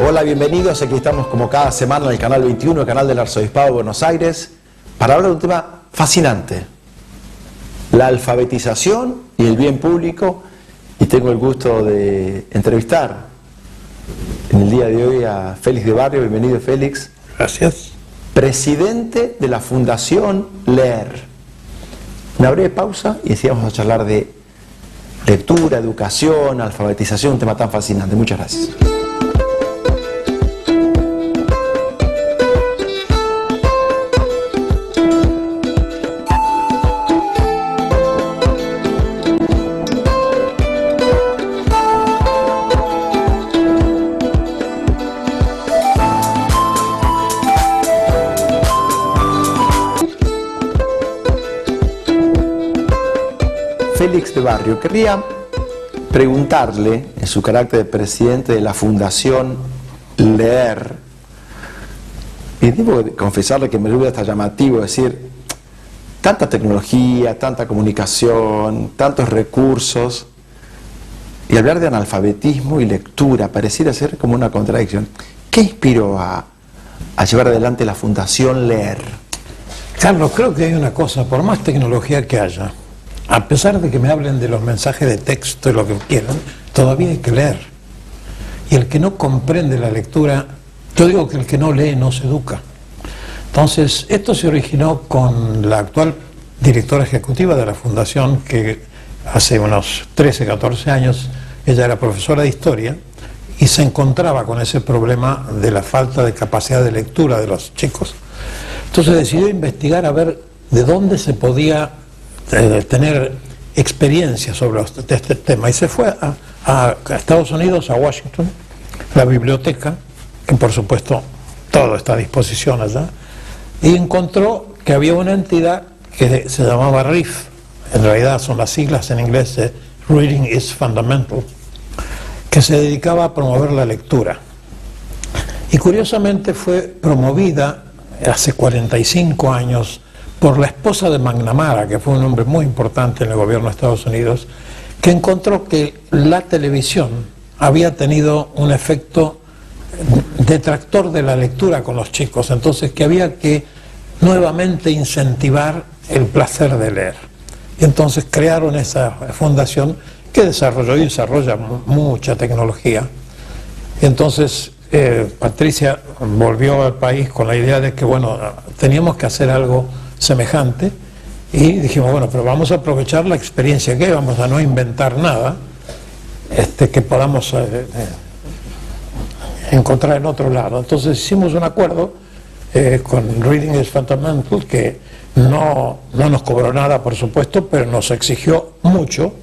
Hola, bienvenidos. Aquí estamos como cada semana en el canal 21, el canal del Arzobispado de Buenos Aires, para hablar de un tema fascinante: la alfabetización y el bien público. Y tengo el gusto de entrevistar en el día de hoy a Félix de Barrio. Bienvenido, Félix. Gracias. Presidente de la Fundación Leer. Una breve pausa y así vamos a charlar de lectura, educación, alfabetización, un tema tan fascinante. Muchas gracias. Félix de Barrio, querría preguntarle, en su carácter de presidente de la Fundación Leer, y debo confesarle que me resulta hasta llamativo decir, tanta tecnología, tanta comunicación, tantos recursos, y hablar de analfabetismo y lectura pareciera ser como una contradicción. ¿Qué inspiró a llevar adelante la Fundación Leer? Carlos, creo que hay una cosa, por más tecnología que haya, a pesar de que me hablen de los mensajes de texto y lo que quieran, todavía hay que leer. Y el que no comprende la lectura, yo digo que el que no lee no se educa. Entonces, esto se originó con la actual directora ejecutiva de la Fundación, que hace unos 13, 14 años, ella era profesora de historia y se encontraba con ese problema de la falta de capacidad de lectura de los chicos. Entonces decidió investigar a ver de dónde se podía tener experiencia sobre este tema, y se fue a Estados Unidos, a Washington, la biblioteca, que por supuesto todo está a disposición allá, y encontró que había una entidad que se llamaba RIF, en realidad son las siglas en inglés de Reading is Fundamental, que se dedicaba a promover la lectura. Y curiosamente fue promovida hace 45 años por la esposa de McNamara, que fue un hombre muy importante en el gobierno de Estados Unidos, que encontró que la televisión había tenido un efecto detractor de la lectura con los chicos, entonces que había que nuevamente incentivar el placer de leer. Y entonces crearon esa fundación que desarrolló y desarrolla mucha tecnología. Y entonces Patricia volvió al país con la idea de que, bueno, teníamos que hacer algo semejante, y dijimos, bueno, pero vamos a aprovechar la experiencia que hay, vamos a no inventar nada que podamos encontrar en otro lado. Entonces hicimos un acuerdo con Reading is Fundamental, que no nos cobró nada, por supuesto, pero nos exigió mucho.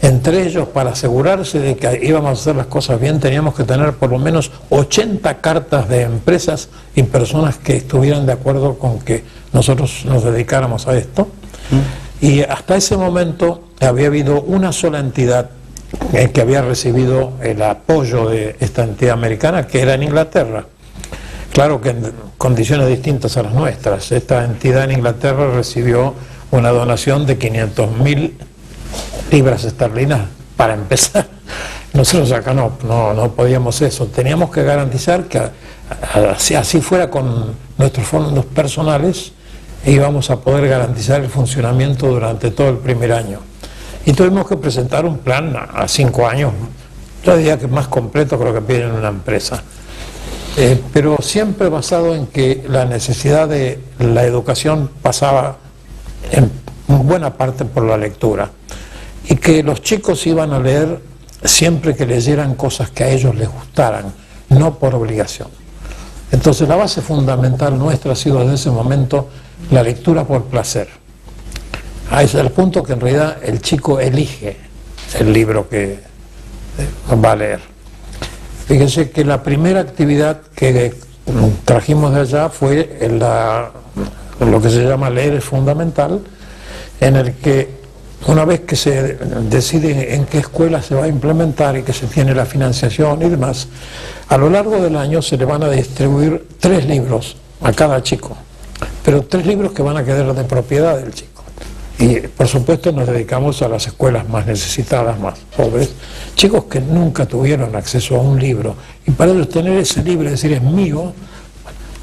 Entre ellos, para asegurarse de que íbamos a hacer las cosas bien, teníamos que tener por lo menos 80 cartas de empresas y personas que estuvieran de acuerdo con que nosotros nos dedicáramos a esto. Y hasta ese momento había habido una sola entidad que había recibido el apoyo de esta entidad americana, que era en Inglaterra. Claro que en condiciones distintas a las nuestras. Esta entidad en Inglaterra recibió una donación de 500.000 libras esterlinas para empezar. Nosotros acá no podíamos eso. Teníamos que garantizar que así fuera con nuestros fondos personales, íbamos a poder garantizar el funcionamiento durante todo el primer año. Y tuvimos que presentar un plan a 5 años, yo diría que más completo que lo que piden una empresa. Pero siempre basado en que la necesidad de la educación pasaba en buena parte por la lectura, y que los chicos iban a leer siempre que leyeran cosas que a ellos les gustaran, no por obligación. Entonces la base fundamental nuestra ha sido desde ese momento la lectura por placer. A ese es el punto que en realidad el chico elige el libro que va a leer. Fíjense que la primera actividad que trajimos de allá fue lo que se llama Leer es Fundamental, en el que una vez que se decide en qué escuela se va a implementar y que se tiene la financiación y demás, a lo largo del año se le van a distribuir 3 libros a cada chico, pero 3 libros que van a quedar de propiedad del chico. Y por supuesto nos dedicamos a las escuelas más necesitadas, más pobres, chicos que nunca tuvieron acceso a un libro, y para ellos tener ese libro, es decir, es mío,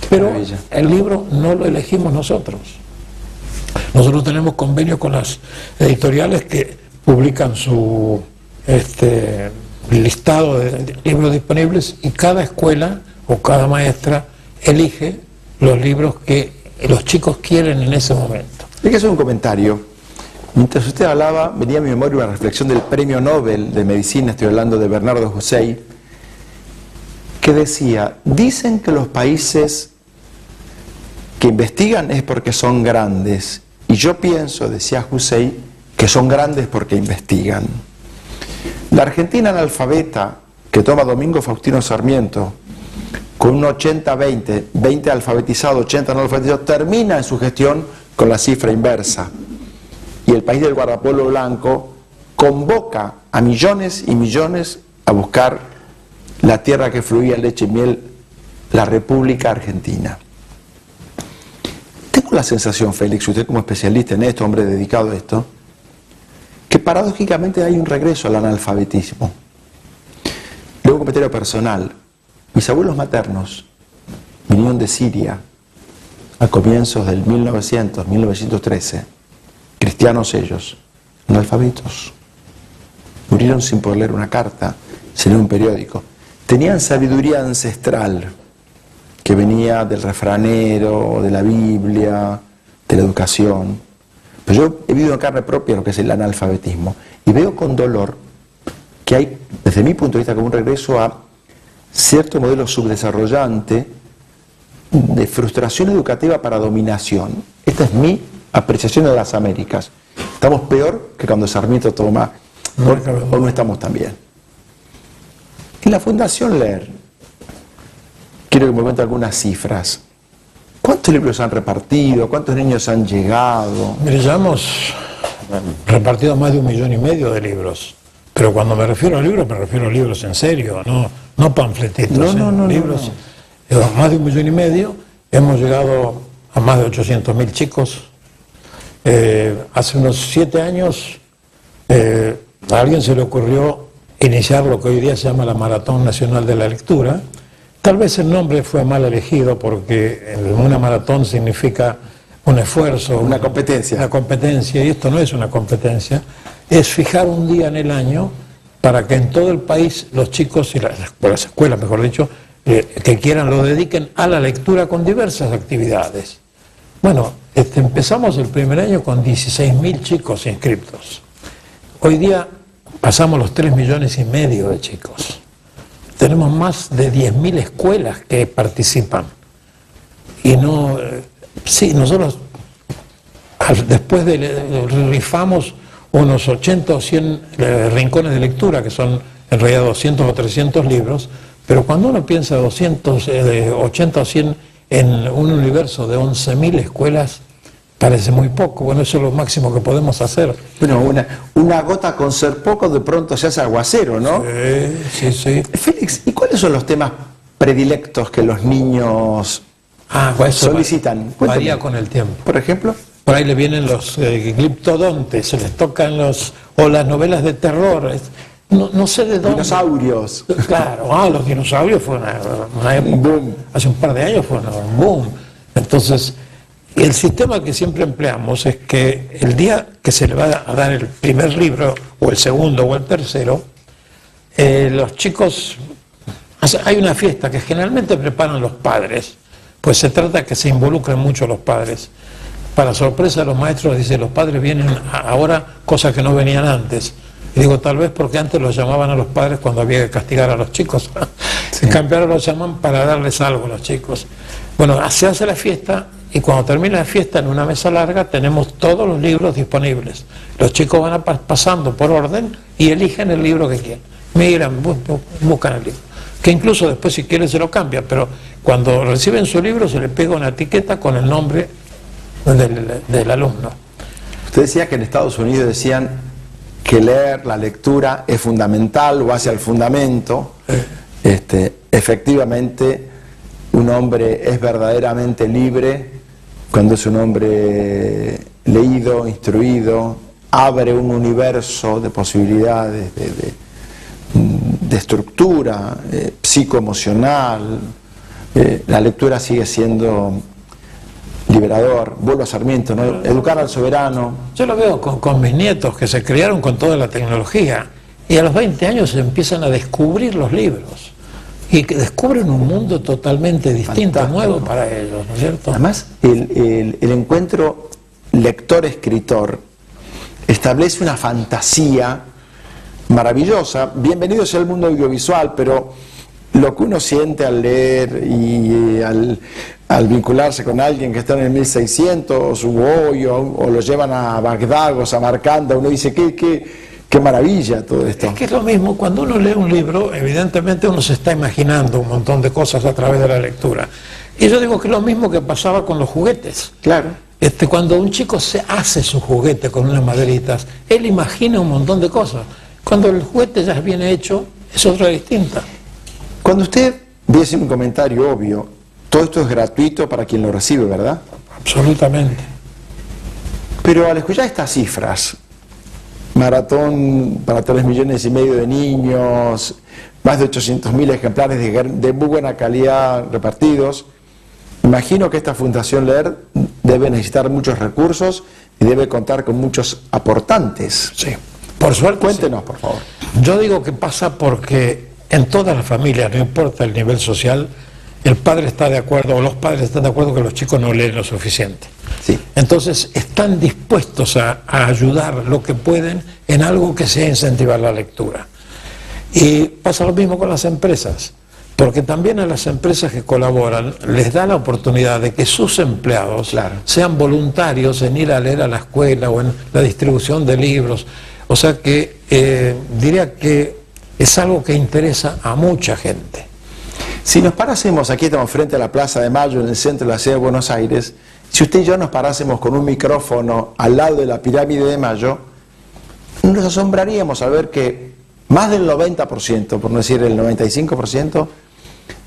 pero Maravilla. el libro no lo elegimos nosotros. Nosotros tenemos convenios con las editoriales que publican su listado de libros disponibles, y cada escuela o cada maestra elige los libros que los chicos quieren en ese momento. Hay que hacer un comentario. Mientras usted hablaba, venía a mi memoria una reflexión del Premio Nobel de Medicina, estoy hablando de Bernardo Hussein, que decía, dicen que los países que investigan es porque son grandes, y yo pienso, decía Hussein, que son grandes porque investigan. La Argentina analfabeta, que toma Domingo Faustino Sarmiento, con un 80-20, 20 alfabetizado, 80 no alfabetizado, termina en su gestión con la cifra inversa. Y el país del guardapolvo blanco convoca a millones y millones a buscar la tierra que fluía en leche y miel, la República Argentina. Tengo la sensación, Félix, usted como especialista en esto, hombre dedicado a esto, que paradójicamente hay un regreso al analfabetismo. Luego un comentario personal. Mis abuelos maternos vinieron de Siria a comienzos del 1913, cristianos ellos, analfabetos. Murieron sin poder leer una carta, sin leer un periódico. Tenían sabiduría ancestral que venía del refranero, de la Biblia, de la educación. Pero yo he vivido en carne propia lo que es el analfabetismo y veo con dolor que hay, desde mi punto de vista, como un regreso a cierto modelo subdesarrollante de frustración educativa para dominación. Esta es mi apreciación de las Américas. Estamos peor que cuando Sarmiento toma, o no estamos tan bien. En la Fundación Leer, quiero que me cuente algunas cifras. ¿Cuántos libros han repartido? ¿Cuántos niños han llegado? Mire, ya hemos repartido más de 1,5 millones de libros. Pero cuando me refiero a libros, me refiero a libros en serio, no panfletitos, libros. Más de 1,5 millones, hemos llegado a más de 800.000 chicos. Hace unos 7 años a alguien se le ocurrió iniciar lo que hoy día se llama la Maratón Nacional de la Lectura. Tal vez el nombre fue mal elegido porque una maratón significa un esfuerzo, una competencia. Una competencia, y esto no es una competencia, es fijar un día en el año para que en todo el país los chicos y las escuelas, mejor dicho, que quieran lo dediquen a la lectura con diversas actividades. Bueno, empezamos el primer año con 16.000 chicos inscriptos. Hoy día pasamos los 3,5 millones de chicos. Tenemos más de 10.000 escuelas que participan. Y sí, nosotros después rifamos unos 80 o 100 rincones de lectura, que son en realidad 200 o 300 libros, pero cuando uno piensa 80 o 100 en un universo de 11.000 escuelas, parece muy poco. Bueno, eso es lo máximo que podemos hacer. Bueno, una gota con ser poco de pronto se hace aguacero, ¿no? Sí, sí. Félix, ¿y cuáles son los temas predilectos que los niños solicitan? Varía con el tiempo. Por ejemplo, por ahí le vienen los gliptodontes, se les tocan o las novelas de terror. No sé de dónde. Dinosaurios. Claro, los dinosaurios fue una época, boom. Hace un par de años fue un boom. Entonces, el sistema que siempre empleamos es que el día que se le va a dar el primer libro, o el segundo, o el tercero, los chicos, hay una fiesta que generalmente preparan los padres, pues se trata que se involucren mucho los padres. Para sorpresa de los maestros, dice, los padres vienen ahora, cosas que no venían antes. Y digo, tal vez porque antes los llamaban a los padres cuando había que castigar a los chicos. Sí. En cambio ahora los llaman para darles algo a los chicos. Bueno, se hace la fiesta, y cuando termina la fiesta en una mesa larga tenemos todos los libros disponibles. Los chicos van pasando por orden y eligen el libro que quieren. Miran, buscan el libro. Que incluso después si quieren se lo cambian, pero cuando reciben su libro se le pega una etiqueta con el nombre del alumno. Usted decía que en Estados Unidos decían que leer, la lectura es fundamental o hacia el fundamento. Efectivamente, un hombre es verdaderamente libre cuando es un hombre leído, instruido, abre un universo de posibilidades, de estructura psicoemocional. La lectura sigue siendo liberador. Vuelvo a Sarmiento, ¿no? Educar al soberano. Yo lo veo con mis nietos que se criaron con toda la tecnología y a los 20 años empiezan a descubrir los libros y que descubren un mundo totalmente distinto, fantástico, nuevo para ellos, ¿no es cierto? Además, el encuentro lector-escritor establece una fantasía maravillosa. Bienvenido sea el mundo audiovisual, pero lo que uno siente al leer y al vincularse con alguien que está en el 1600 u hoy, o lo llevan a Bagdad o Samarcanda, uno dice, qué maravilla todo esto. Es que es lo mismo, cuando uno lee un libro, evidentemente uno se está imaginando un montón de cosas a través de la lectura. Y yo digo que es lo mismo que pasaba con los juguetes. Claro. Cuando un chico se hace su juguete con unas maderitas, él imagina un montón de cosas. Cuando el juguete ya viene hecho, es otra distinta. Cuando usted dice un comentario obvio, todo esto es gratuito para quien lo recibe, ¿verdad? Absolutamente. Pero al escuchar estas cifras, maratón para 3,5 millones de niños, más de 800.000 ejemplares de muy buena calidad repartidos, imagino que esta Fundación Leer debe necesitar muchos recursos y debe contar con muchos aportantes. Sí, por suerte. Cuéntenos, sí, por favor. Yo digo que pasa porque en todas las familias, no importa el nivel social, el padre está de acuerdo, o los padres están de acuerdo que los chicos no leen lo suficiente. Sí. Entonces están dispuestos a ayudar lo que pueden en algo que sea incentivar la lectura. Y pasa lo mismo con las empresas, porque también a las empresas que colaboran les da la oportunidad de que sus empleados, claro, sean voluntarios en ir a leer a la escuela o en la distribución de libros. O sea que diría que es algo que interesa a mucha gente. Si nos parásemos, aquí estamos frente a la Plaza de Mayo, en el centro de la ciudad de Buenos Aires, si usted y yo nos parásemos con un micrófono al lado de la pirámide de Mayo, nos asombraríamos al ver que más del 90%, por no decir el 95%,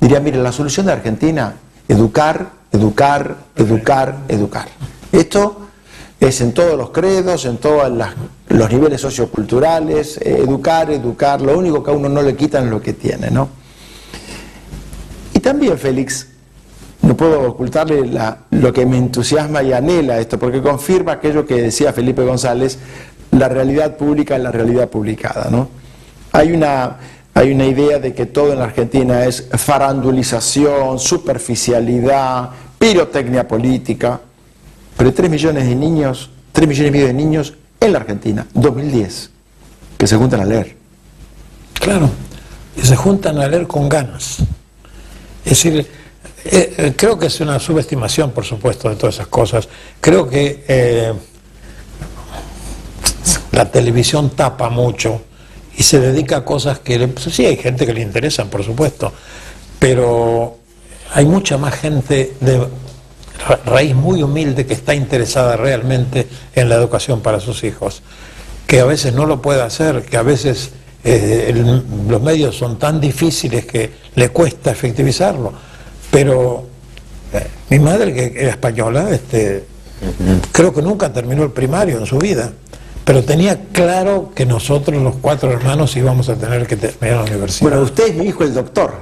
diría, mire, la solución de Argentina, educar, educar, educar, educar. Esto es en todos los credos, en todos los niveles socioculturales, educar, educar, lo único que a uno no le quitan es lo que tiene, ¿no? Y también, Félix, no puedo ocultarle lo que me entusiasma y anhela esto, porque confirma aquello que decía Felipe González, la realidad pública es la realidad publicada, ¿no? Hay una idea de que todo en la Argentina es farandulización, superficialidad, pirotecnia política, pero hay 3 millones y medio de niños en la Argentina, 2010, que se juntan a leer. Claro, y se juntan a leer con ganas. Es decir, creo que es una subestimación, por supuesto, de todas esas cosas. Creo que la televisión tapa mucho y se dedica a cosas que sí hay gente que le interesan, por supuesto, pero hay mucha más gente de raíz muy humilde que está interesada realmente en la educación para sus hijos, que a veces no lo puede hacer, que a veces los medios son tan difíciles que le cuesta efectivizarlo. Pero mi madre, que era española, creo que nunca terminó el primario en su vida, pero tenía claro que nosotros los 4 hermanos íbamos a tener que terminar la universidad. Bueno, usted es mi hijo el doctor,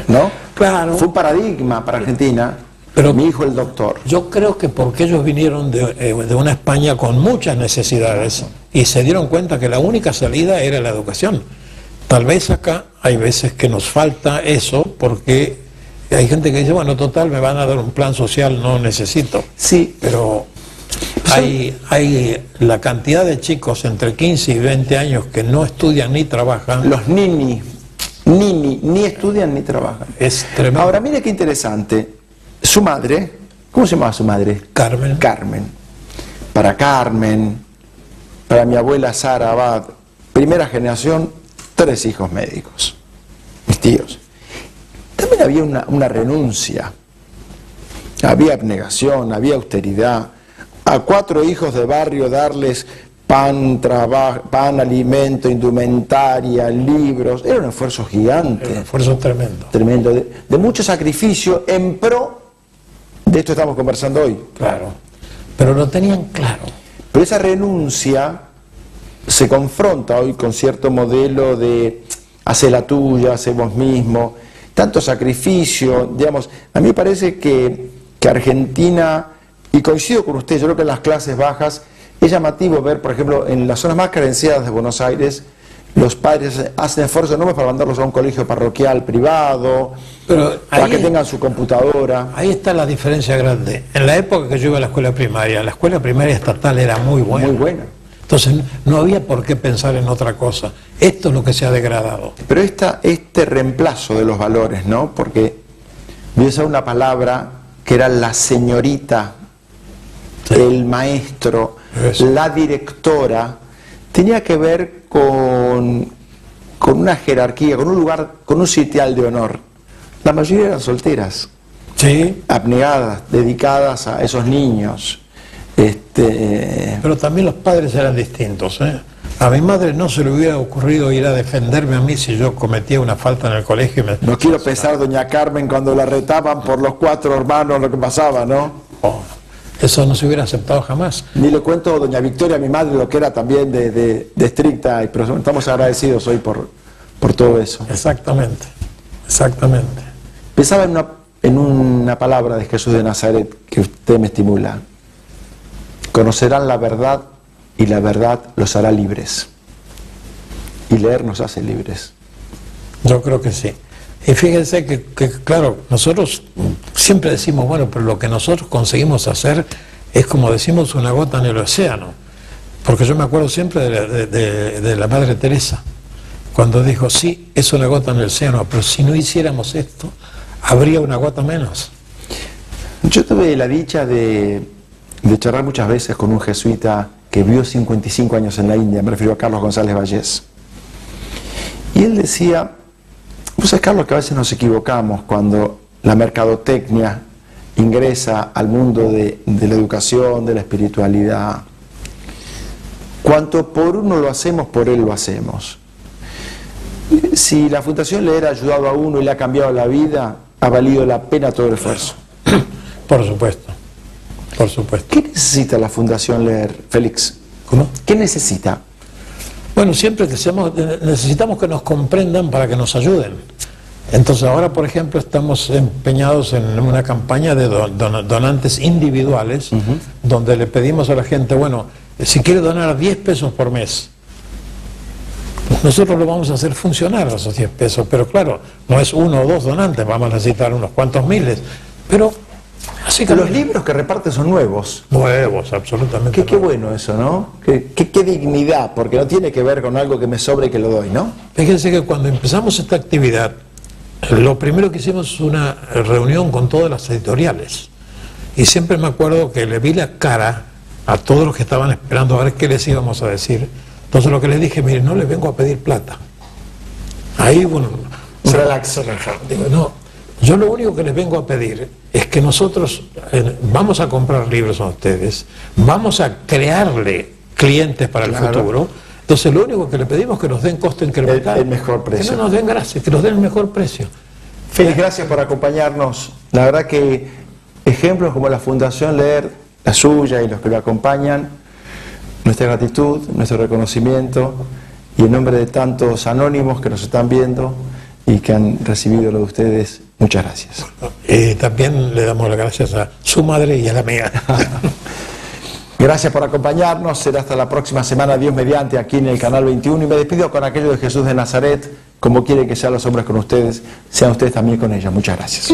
¿no? Claro. Fue un paradigma para Argentina, pero mi hijo el doctor. Yo creo que porque ellos vinieron de una España con muchas necesidades y se dieron cuenta que la única salida era la educación. Tal vez acá hay veces que nos falta eso, porque hay gente que dice, bueno, total, me van a dar un plan social, no necesito. Sí, pero hay la cantidad de chicos entre 15 y 20 años que no estudian ni trabajan. Los ni estudian ni trabajan. Es tremendo. Ahora, mire qué interesante. Su madre, ¿cómo se llamaba su madre? Carmen. Carmen. Para Carmen, para mi abuela Sara Abad, primera generación, 3 hijos médicos, mis tíos. También había una renuncia, había abnegación, había austeridad. A 4 hijos de barrio darles pan, alimento, indumentaria, libros, era un esfuerzo gigante. Un esfuerzo tremendo. Tremendo, de mucho sacrificio en pro de esto que estamos conversando hoy. Claro. pero lo tenían claro. Pero esa renuncia se confronta hoy con cierto modelo de hacer la tuya, hacer vos mismo, tanto sacrificio, digamos. A mí me parece que Argentina, y coincido con usted, yo creo que en las clases bajas es llamativo ver, por ejemplo, en las zonas más carenciadas de Buenos Aires, los padres hacen esfuerzos enormes para mandarlos a un colegio parroquial privado, pero para que tengan su computadora. Ahí está la diferencia grande. En la época que yo iba a la escuela primaria estatal era muy buena. Muy buena. Entonces no había por qué pensar en otra cosa. Esto es lo que se ha degradado. Pero este reemplazo de los valores, ¿no? Porque voy a usar una palabra que era la señorita, sí, el maestro, eso, la directora, tenía que ver con una jerarquía, con un lugar, con un sitial de honor. La mayoría eran solteras, sí, abnegadas, dedicadas a esos niños. Pero también los padres eran distintos, ¿eh? A mi madre no se le hubiera ocurrido ir a defenderme a mí si yo cometía una falta en el colegio. No quiero pensar, doña Carmen, cuando la retaban por los 4 hermanos, lo que pasaba, ¿no? Oh, eso no se hubiera aceptado jamás. Ni le cuento, doña Victoria, mi madre, lo que era también de estricta, pero estamos agradecidos hoy por todo eso. Exactamente, exactamente. Pensaba en una palabra de Jesús de Nazaret que usted me estimula. Conocerán la verdad y la verdad los hará libres. Y leer nos hace libres. Yo creo que sí. Y fíjense que claro, nosotros siempre decimos, bueno, pero lo que nosotros conseguimos hacer es, como decimos, una gota en el océano. Porque yo me acuerdo siempre de la Madre Teresa, cuando dijo, sí, es una gota en el océano, pero si no hiciéramos esto, habría una gota menos. Yo tuve la dicha de charlar muchas veces con un jesuita que vivió 55 años en la India, me refiero a Carlos González Vallés. Y él decía, vos sabés, Carlos, que a veces nos equivocamos cuando la mercadotecnia ingresa al mundo de la educación, de la espiritualidad. Cuanto por uno lo hacemos, por él lo hacemos. Si la Fundación Leer ha ayudado a uno y le ha cambiado la vida, ha valido la pena todo el esfuerzo. Por supuesto. Por supuesto. ¿Qué necesita la Fundación Leer, Félix? ¿Cómo? ¿Qué necesita? Bueno, siempre necesitamos que nos comprendan para que nos ayuden. Entonces ahora, por ejemplo, estamos empeñados en una campaña de donantes individuales, donde le pedimos a la gente, bueno, si quiere donar 10 pesos por mes, nosotros lo vamos a hacer funcionar esos 10 pesos, pero claro, no es 1 o 2 donantes, vamos a necesitar unos cuantos miles, pero... Así que los libros que reparte son nuevos. Nuevos, absolutamente. Qué bueno eso, ¿no? Qué dignidad, porque no tiene que ver con algo que me sobre y que lo doy, ¿no? Fíjense que cuando empezamos esta actividad, lo primero que hicimos es una reunión con todas las editoriales. Y siempre me acuerdo que le vi la cara a todos los que estaban esperando a ver qué les íbamos a decir. Entonces lo que les dije, miren, no les vengo a pedir plata. Ahí, bueno, relax. Digo, no. Yo lo único que les vengo a pedir es que nosotros vamos a comprar libros a ustedes, vamos a crearle clientes para el futuro. Entonces lo único que le pedimos es que nos den costo incremental. El mejor precio. Que no nos den gracias, que nos den el mejor precio. Félix, gracias por acompañarnos. La verdad que ejemplos como la Fundación Leer, la suya y los que lo acompañan, nuestra gratitud, nuestro reconocimiento, y en nombre de tantos anónimos que nos están viendo y que han recibido lo de ustedes, muchas gracias. También le damos las gracias a su madre y a la mía. Gracias por acompañarnos, será hasta la próxima semana, Dios mediante, aquí en el Canal 21, y me despido con aquello de Jesús de Nazaret, como quieren que sean los hombres con ustedes, sean ustedes también con ellos. Muchas gracias.